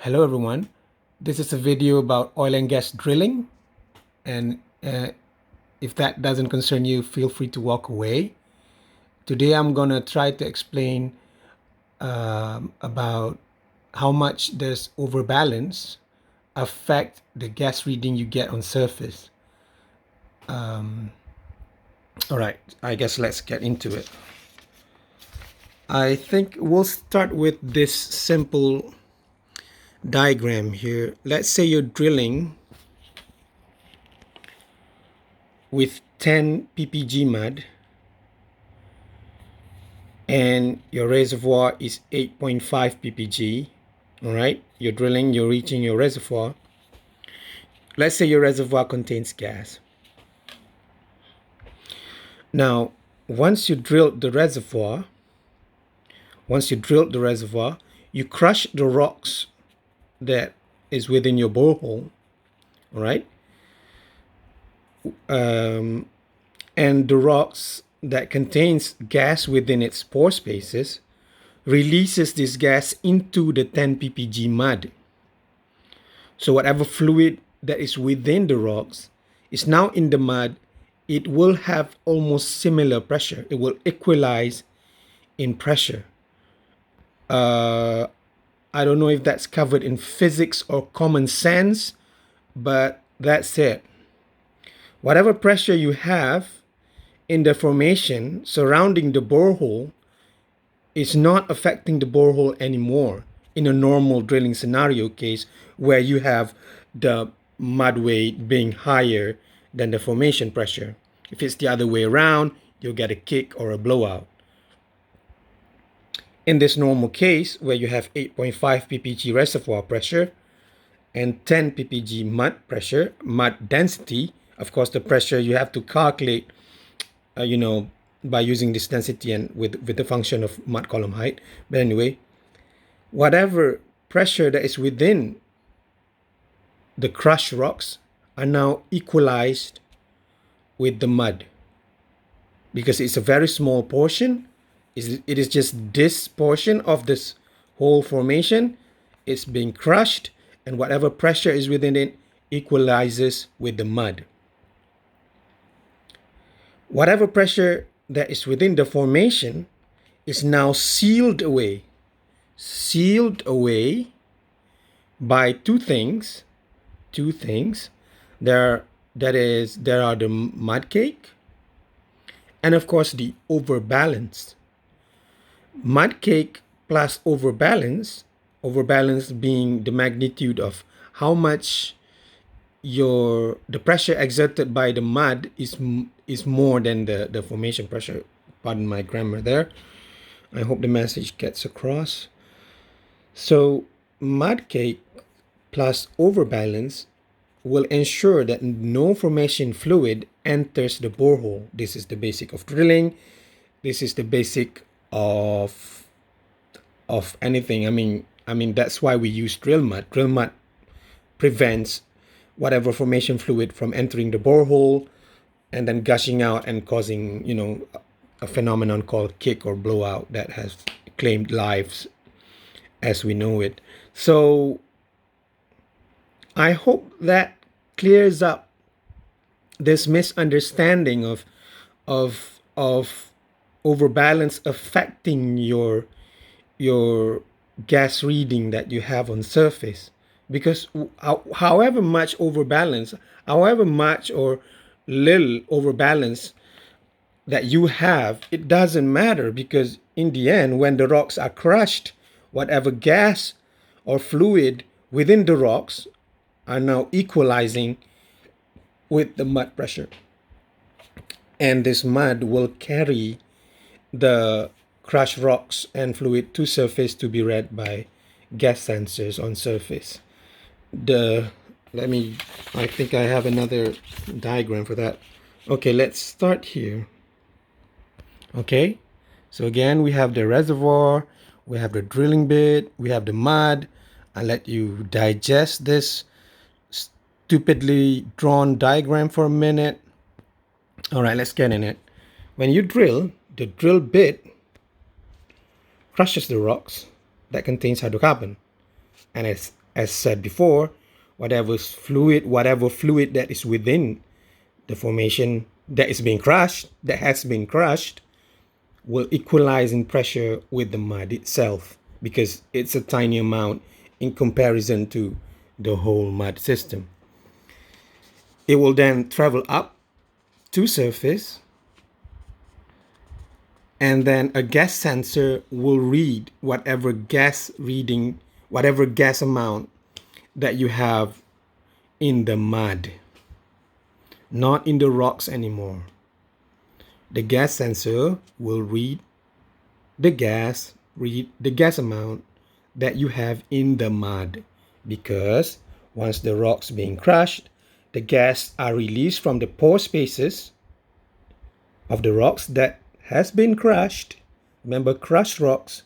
Hello everyone, this is a video about oil and gas drilling, and if that doesn't concern you, feel free to walk away. Today I'm gonna try to explain about how much does overbalance affect the gas reading you get on surface. All right, I guess let's get into it. I think we'll start with this simple diagram here. Let's say you're drilling with 10 ppg mud and your reservoir is 8.5 ppg. All right, you're drilling, you're reaching your reservoir. Let's say your reservoir contains gas. Now, once you drilled the reservoir, you crush the rocks that is within your borehole. All right, and the rocks that contains gas within its pore spaces releases this gas into the 10 ppg mud. So whatever fluid that is within the rocks is now in the mud. It will have almost similar pressure. It will equalize in pressure. I don't know if that's covered in physics or common sense, but that's it. Whatever pressure you have in the formation surrounding the borehole is not affecting the borehole anymore in a normal drilling scenario case where you have the mud weight being higher than the formation pressure. If it's the other way around, you'll get a kick or a blowout. In this normal case where you have 8.5 ppg reservoir pressure and 10 ppg mud pressure, mud density, of course the pressure you have to calculate by using this density and with the function of mud column height. But anyway, whatever pressure that is within the crushed rocks are now equalized with the mud, because it's a very small portion. It is just this portion of this whole formation. It's being crushed, and whatever pressure is within it equalizes with the mud. Whatever pressure that is within the formation is now sealed away by two things. There are the mud cake and of course the overbalance. Mud cake plus overbalance being the magnitude of how much the pressure exerted by the mud is more than the formation pressure. Pardon my grammar there. I hope the message gets across. So mud cake plus overbalance will ensure that no formation fluid enters the borehole. This is the basic of drilling. This is the basic of anything. I mean that's why we use drill mud. Drill mud prevents whatever formation fluid from entering the borehole and then gushing out and causing, a phenomenon called kick or blowout that has claimed lives as we know it. So I hope that clears up this misunderstanding of overbalance affecting your gas reading that you have on surface. Because however much overbalance, however much or little overbalance that you have, it doesn't matter, because in the end, when the rocks are crushed, whatever gas or fluid within the rocks are now equalizing with the mud pressure. And this mud will carry the crushed rocks and fluid to surface to be read by gas sensors on surface. I think I have another diagram for that. Okay, let's start here. Okay, so again, we have the reservoir, we have the drilling bit, we have the mud. I'll let you digest this stupidly drawn diagram for a minute. All right, let's get in it. When you drill, the drill bit crushes the rocks that contains hydrocarbon, and it's as said before, whatever fluid that is within the formation that is being crushed, that has been crushed, will equalize in pressure with the mud itself because it's a tiny amount in comparison to the whole mud system. It will then travel up to surface, and then a gas sensor will read whatever gas amount that you have in the mud, not in the rocks anymore. The gas sensor will read the gas amount that you have in the mud, because once the rocks being crushed, the gas are released from the pore spaces of the rocks that has been crushed. Remember, crushed rocks.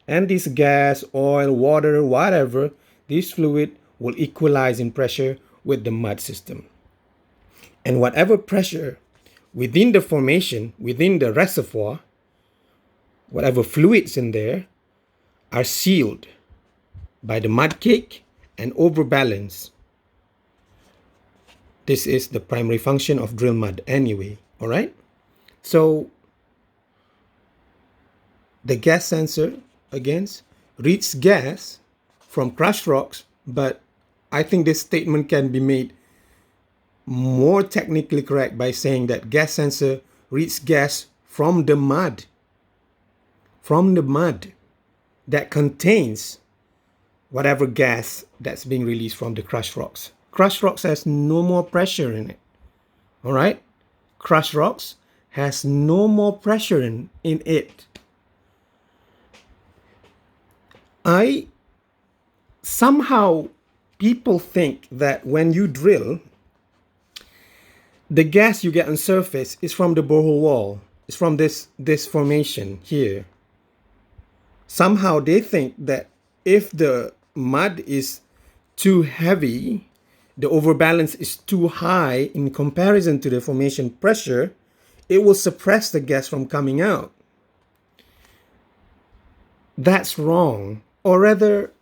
And this gas, oil, water, whatever, this fluid will equalize in pressure with the mud system. And whatever pressure within the formation, within the reservoir, whatever fluids in there are sealed by the mud cake and overbalance. This is the primary function of drill mud anyway, all right? So the gas sensor, again, reads gas from crushed rocks, but I think this statement can be made more technically correct by saying that gas sensor reads gas from the mud that contains whatever gas that's being released from the crushed rocks. Crushed rocks has no more pressure in it, all right? Crushed rocks has no more pressure in it. Somehow people think that when you drill, the gas you get on surface is from the borehole wall. It's from this formation here. Somehow they think that if the mud is too heavy, the overbalance is too high in comparison to the formation pressure, it will suppress the gas from coming out. That's wrong. Or rather,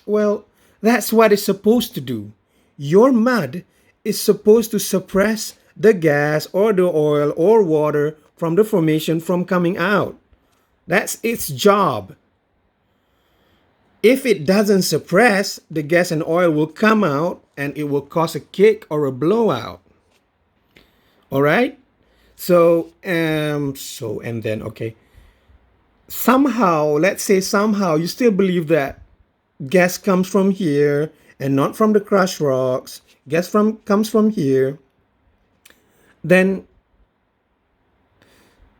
well, that's what it's supposed to do. Your mud is supposed to suppress the gas or the oil or water from the formation from coming out. That's its job. If it doesn't suppress, the gas and oil will come out and it will cause a kick or a blowout. All right? So, somehow, let's say somehow you still believe that gas comes from here and not from the crushed rocks. Gas comes from here. Then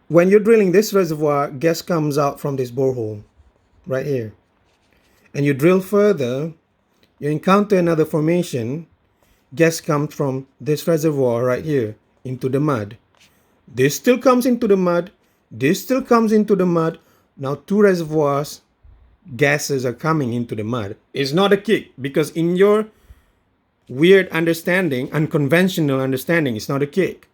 when you're drilling this reservoir, gas comes out from this borehole right here. And you drill further, you encounter another formation. Gas comes from this reservoir right here into the mud. This still comes into the mud. This still comes into the mud. Now two reservoirs, gases are coming into the mud. It's not a kick, because in your weird understanding, unconventional understanding, it's not a kick.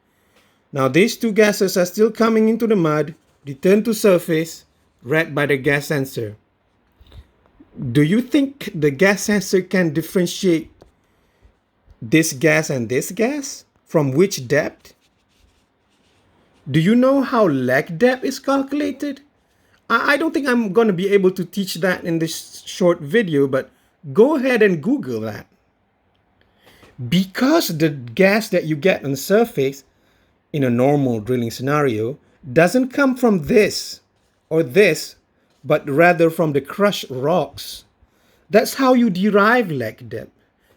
Now these two gases are still coming into the mud, return to surface, read by the gas sensor. Do you think the gas sensor can differentiate this gas and this gas? From which depth? Do you know how leg depth is calculated? I don't think I'm going to be able to teach that in this short video, but go ahead and Google that. Because the gas that you get on the surface in a normal drilling scenario doesn't come from this or this, but rather from the crushed rocks. That's how you derive leg depth.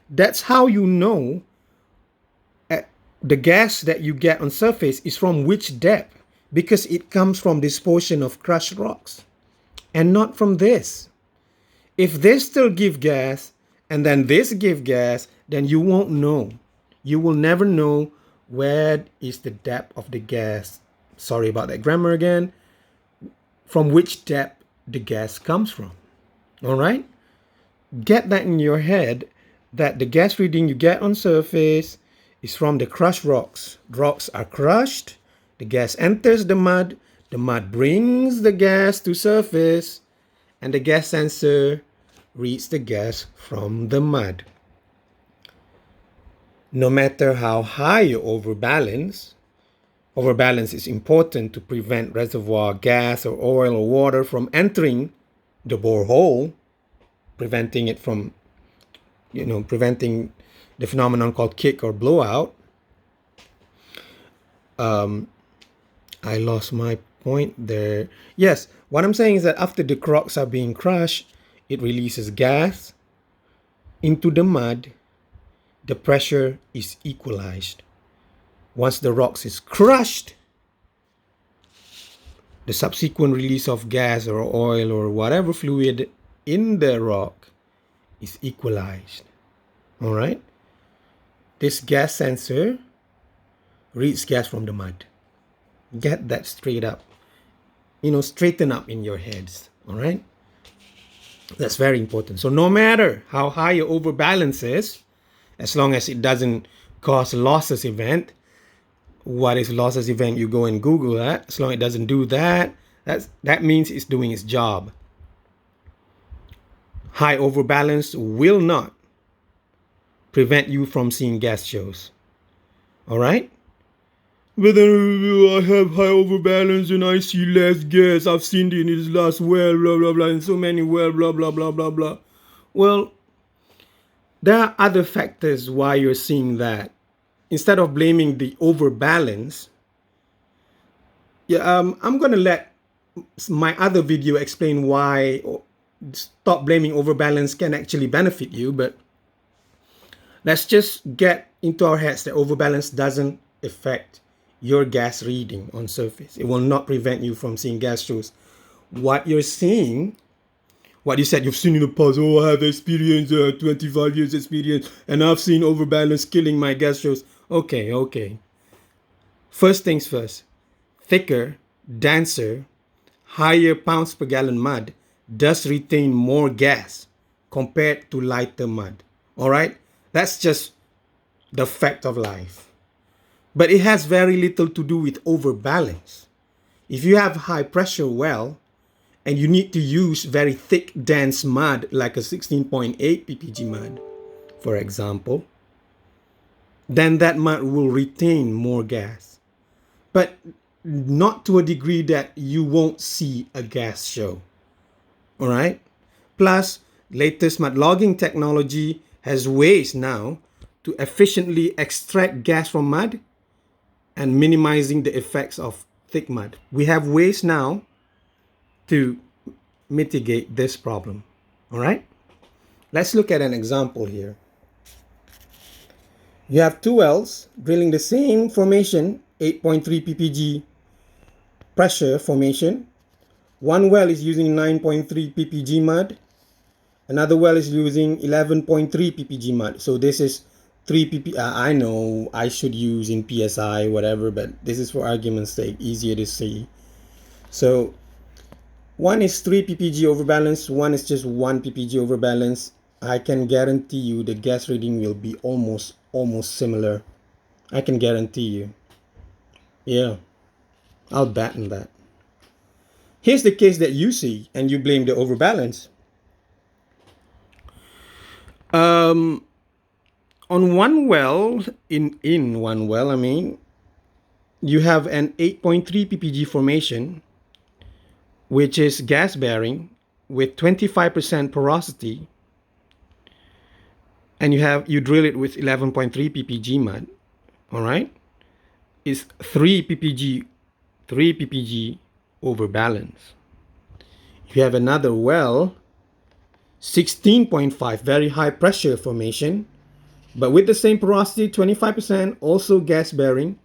That's how you know the gas that you get on surface is from which depth, because it comes from this portion of crushed rocks and not from this. If this still give gas and then this give gas, then you won't know. You will never know where is the depth of the gas. Sorry about that grammar again. From which depth the gas comes from. All right? Get that in your head, that the gas reading you get on surface is from the crushed rocks. Rocks are crushed, the gas enters the mud brings the gas to surface, and the gas sensor reads the gas from the mud. No matter how high you overbalance is important to prevent reservoir gas or oil or water from entering the borehole, preventing it from, preventing the phenomenon called kick or blowout. I lost my point there. Yes, what I'm saying is that after the rocks are being crushed, it releases gas into the mud. The pressure is equalized. Once the rocks is crushed, the subsequent release of gas or oil or whatever fluid in the rock is equalized. All right? This gas sensor reads gas from the mud. Get that straight up. Straighten up in your heads. All right? That's very important. So no matter how high your overbalance is, as long as it doesn't cause losses event, what is losses event? You go and Google that. As long as it doesn't do that, that means it's doing its job. High overbalance will not prevent you from seeing gas shows. All right? Whether I have high overbalance and I see less gas, I've seen it in this last well, blah, blah, blah, and so many well, blah, blah, blah, blah, blah. Well, there are other factors why you're seeing that. Instead of blaming the overbalance, I'm going to let my other video explain why stop blaming overbalance can actually benefit you. But let's just get into our heads that overbalance doesn't affect your gas reading on surface. It will not prevent you from seeing gas shows. What you're seeing, what you said, you've seen in the past, I have experience, 25 years experience, and I've seen overbalance killing my gas shows. Okay. First things first, thicker, denser, higher pounds per gallon mud does retain more gas compared to lighter mud. All right? That's just the fact of life. But it has very little to do with overbalance. If you have high pressure well and you need to use very thick, dense mud like a 16.8 ppg mud, for example, then that mud will retain more gas. But not to a degree that you won't see a gas show. All right? Plus, latest mud logging technology has ways now to efficiently extract gas from mud and minimizing the effects of thick mud. We have ways now to mitigate this problem. All right? Let's look at an example here. You have two wells drilling the same formation, 8.3 ppg pressure formation. One well is using 9.3 ppg mud. Another well is using 11.3 ppg mud. So this is 3 pp. I know I should use in psi, whatever, but this is for argument's sake, easier to see. So one is 3 ppg overbalance, one is just 1 ppg overbalance. I can guarantee you the gas reading will be almost similar. I can guarantee you. Yeah, I'll bet on that. Here's the case that you see and you blame the overbalance. On one well, in one well, you have an 8.3 ppg formation, which is gas bearing with 25% porosity, and you drill it with 11.3 ppg mud. All right, it's 3 ppg overbalance. You have another well, 16.5, very high pressure formation, but with the same porosity, 25%, also gas bearing.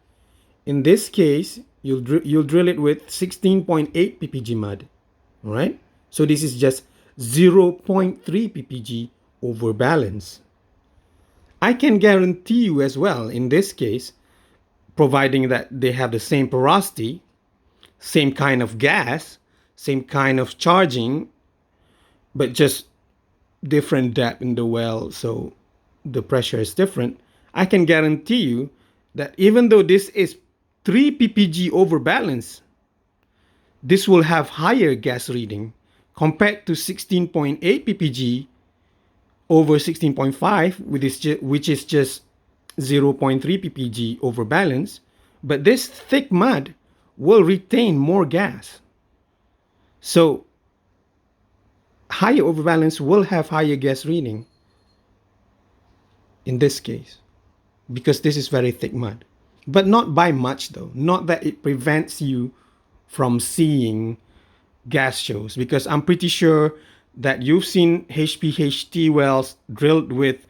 In this case, you'll drill it with 16.8 ppg mud. All right, so this is just 0.3 ppg overbalance. I can guarantee you as well, in this case, providing that they have the same porosity, same kind of gas, same kind of charging, but just different depth in the well, so the pressure is different. I can guarantee you that even though this is 3 ppg overbalance, this will have higher gas reading compared to 16.8 ppg over 16.5, which is just 0.3 ppg overbalance, but this thick mud will retain more gas. So higher overbalance will have higher gas reading in this case, because this is very thick mud. But not by much though, not that it prevents you from seeing gas shows, because I'm pretty sure that you've seen HPHT wells drilled with,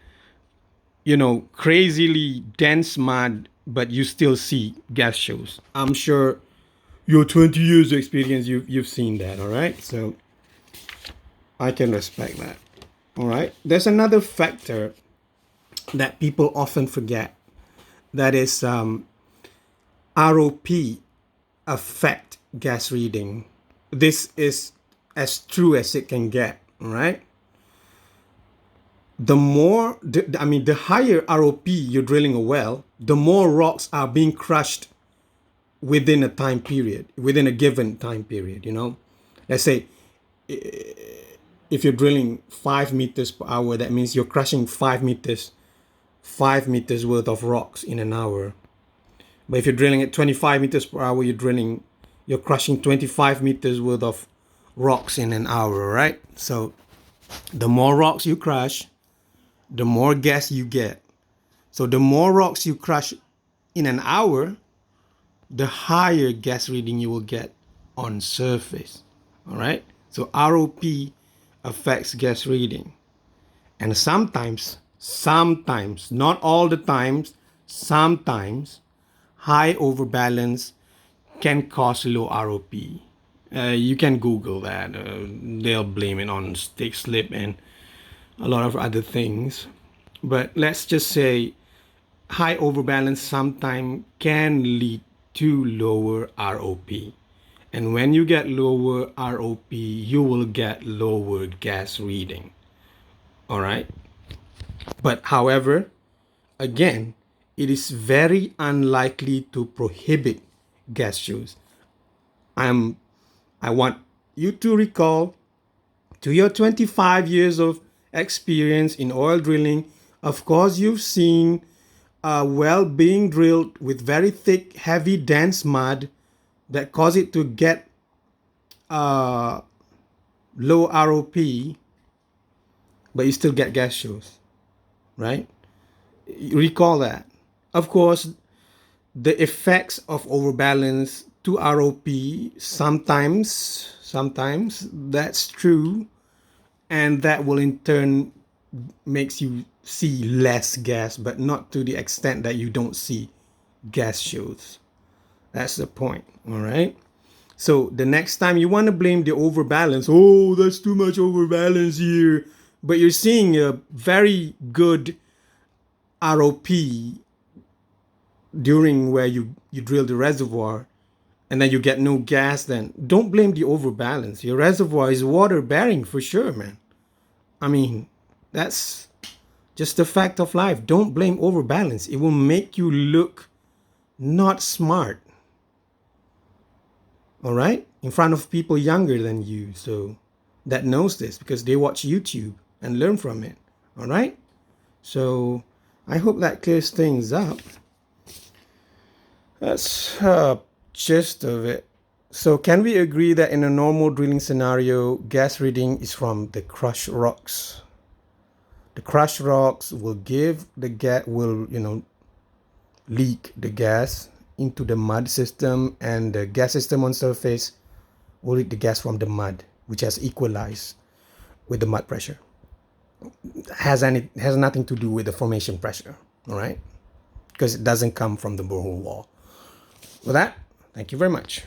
crazily dense mud, but you still see gas shows. I'm sure your 20 years of experience, you've seen that, all right? So I can respect that, all right? There's another factor that people often forget, that is ROP affect gas reading. This is as true as it can get, all right? The higher ROP you're drilling a well, the more rocks are being crushed within a time period, within a given time period, Let's say if you're drilling 5 meters per hour, that means you're crushing 5 meters worth of rocks in an hour. But if you're drilling at 25 meters per hour, you're crushing 25 meters worth of rocks in an hour, right? So the more rocks you crush, the more gas you get. So the more rocks you crush in an hour, the higher gas reading you will get on surface, all right? So ROP affects gas reading. And sometimes, not all the times, sometimes high overbalance can cause low ROP. You can Google that. They'll blame it on stick slip and a lot of other things. But let's just say high overbalance sometimes can lead to lower ROP. And when you get lower ROP, you will get lower gas reading. All right? But however, again, it is very unlikely to prohibit gas shows. I want you to recall, to your 25 years of experience in oil drilling, of course, you've seen a well being drilled with very thick, heavy, dense mud that cause it to get low ROP, but you still get gas shows, right? Recall that. Of course, the effects of overbalance to ROP, sometimes that's true, and that will in turn makes you see less gas, but not to the extent that you don't see gas shows. That's the point, all right? So the next time you want to blame the overbalance, oh, that's too much overbalance here, but you're seeing a very good ROP during where you drill the reservoir and then you get no gas, then don't blame the overbalance. Your reservoir is water bearing for sure, man. I mean, that's just the fact of life. Don't blame overbalance. It will make you look not smart. All right? In front of people younger than you, so that knows this because they watch YouTube and learn from it. All right? So I hope that clears things up. That's gist of it. So can we agree that in a normal drilling scenario, gas reading is from the crushed rocks? The crushed rocks will give the gas, leak the gas into the mud system, and the gas system on surface will leak the gas from the mud, which has equalized with the mud pressure. Has nothing to do with the formation pressure, all right? Because it doesn't come from the borehole wall. With that, thank you very much.